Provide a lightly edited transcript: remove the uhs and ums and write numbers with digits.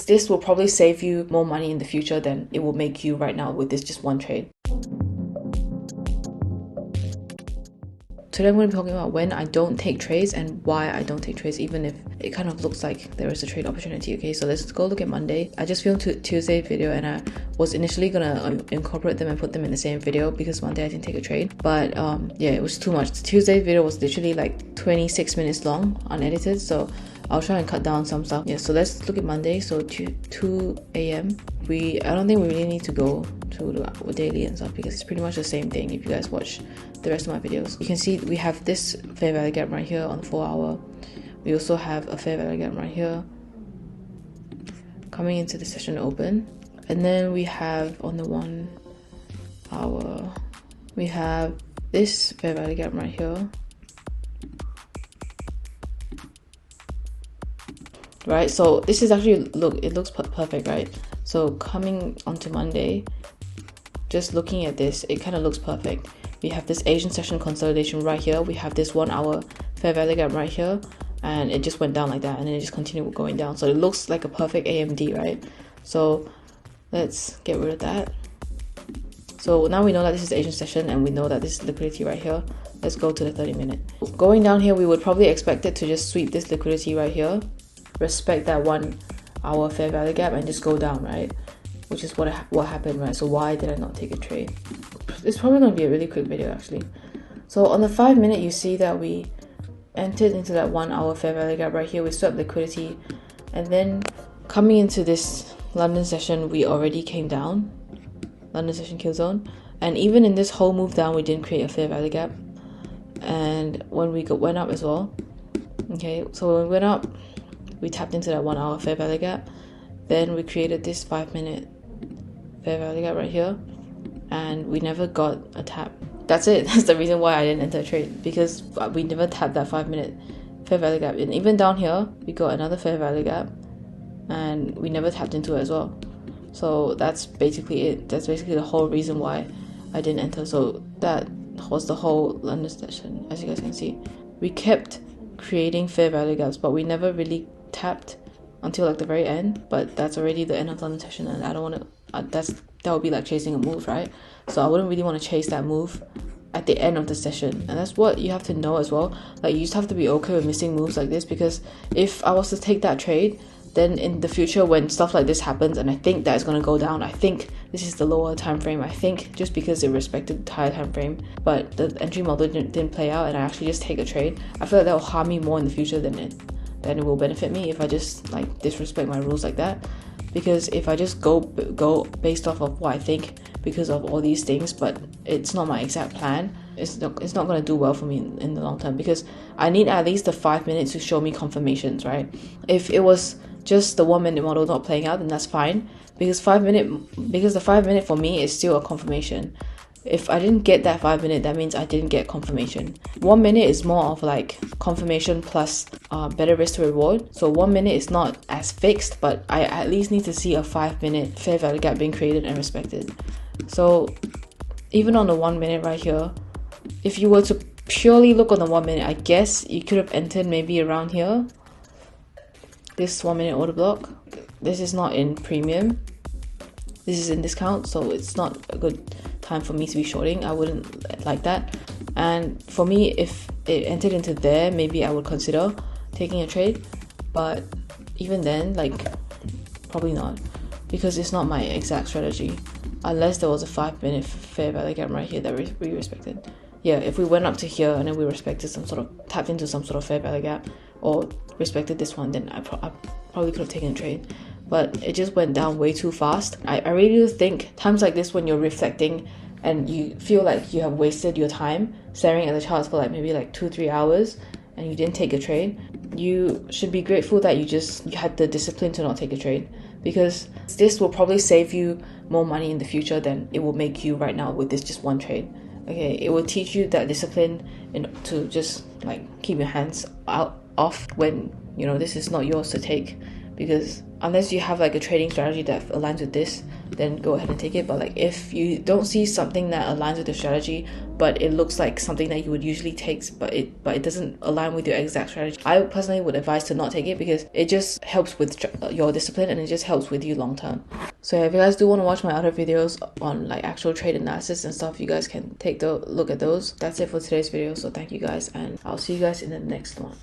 this will probably save you more money in the future than it will make you right now with this just one trade. Today I'm going to be talking about when I don't take trades and why I don't take trades, even if it kind of looks like there is a trade opportunity. Okay, so let's go look at Monday. I just filmed Tuesday's video and I was initially going to incorporate them and put them in the same video because Monday I didn't take a trade. But yeah, it was too much. Tuesday's video was literally like 26 minutes long, unedited, so I'll try and cut down some stuff. Yeah, so let's look at Monday. So 2 a.m. I don't think we really need to go to the daily and stuff because it's pretty much the same thing if you guys watch the rest of my videos. You can see we have this fair value gap right here on the 4 hour. We also have a fair value gap right here coming into the session open. And then we have on the 1 hour, we have this fair value gap right here. Right, so this is actually, look, it looks perfect, right? So coming onto Monday, just looking at this, it kind of looks perfect. We have this Asian session consolidation right here. We have this 1 hour fair value gap right here, and it just went down like that, and then it just continued going down. So it looks like a perfect AMD, right? So let's get rid of that. So now we know that this is Asian session, and we know that this is liquidity right here. Let's go to the 30-minute. Going down here, we would probably expect it to just sweep this liquidity right here, respect that 1 hour fair value gap, and just go down, right? Which is what happened, right? So why did I not take a trade? It's probably going to be a really quick video actually. So on the 5-minute, you see that we entered into that 1 hour fair value gap right here. We swept liquidity, and then coming into this London session, we already came down, London session kill zone, and even in this whole move down, we didn't create a fair value gap. And when we went up as well, okay, so when we went up, we tapped into that 1 hour fair value gap. Then we created this 5-minute fair value gap right here, and we never got a tap. That's it. That's the reason why I didn't enter a trade, because we never tapped that 5-minute fair value gap. And even down here, we got another fair value gap, and we never tapped into it as well. So that's basically it. That's basically the whole reason why I didn't enter. So that was the whole London session. As you guys can see, we kept creating fair value gaps, but we never really tapped until like the very end. But that's already the end of London session, and I don't want to that would be like chasing a move, right? So I wouldn't really want to chase that move at the end of the session. And that's what you have to know as well. Like, you just have to be okay with missing moves like this, because if I was to take that trade, then in the future when stuff like this happens and I think that it's going to go down, I think this is the lower time frame, I think, just because it respected the higher time frame, but the entry model didn't play out, and I actually just take a trade, I feel like that will harm me more in the future than it will benefit me if I just like disrespect my rules like that. Because if I just go based off of what I think because of all these things, but it's not my exact plan, it's not going to do well for me in the long term, because I need at least the 5 minutes to show me confirmations, right? If it was just the 1 minute model not playing out, then that's fine, because the 5 minute for me is still a confirmation. If I didn't get that 5 minute, that means I didn't get confirmation. 1 minute is more of like confirmation plus better risk to reward. So 1 minute is not as fixed, but I at least need to see a 5 minute fair value gap being created and respected. So even on the 1 minute right here, if you were to purely look on the 1 minute, I guess you could have entered maybe around here, this 1 minute order block. This is not in premium, this is in discount, so it's not a good time for me to be shorting. I wouldn't like that. And for me, if it entered into there, maybe I would consider taking a trade, but even then, like, probably not, because it's not my exact strategy, unless there was a 5 minute fair value gap right here that we respected. Yeah, if we went up to here and then we respected tapped into some sort of fair value gap or respected this one, then I probably could have taken a trade. But it just went down way too fast. I really do think times like this, when you're reflecting and you feel like you have wasted your time staring at the charts for like maybe like 2-3 hours and you didn't take a trade, you should be grateful that you had the discipline to not take a trade, because this will probably save you more money in the future than it will make you right now with this just one trade. Okay, it will teach you that discipline to just like keep your hands off when, you know, this is not yours to take, because unless you have like a trading strategy that aligns with this, then go ahead and take it. But like if you don't see something that aligns with the strategy, but it looks like something that you would usually take, but it doesn't align with your exact strategy, I personally would advise to not take it, because it just helps with your discipline, and it just helps with you long term. So yeah, if you guys do want to watch my other videos on like actual trade analysis and stuff, you guys can take a look at those. That's it for today's video. So thank you guys, and I'll see you guys in the next one.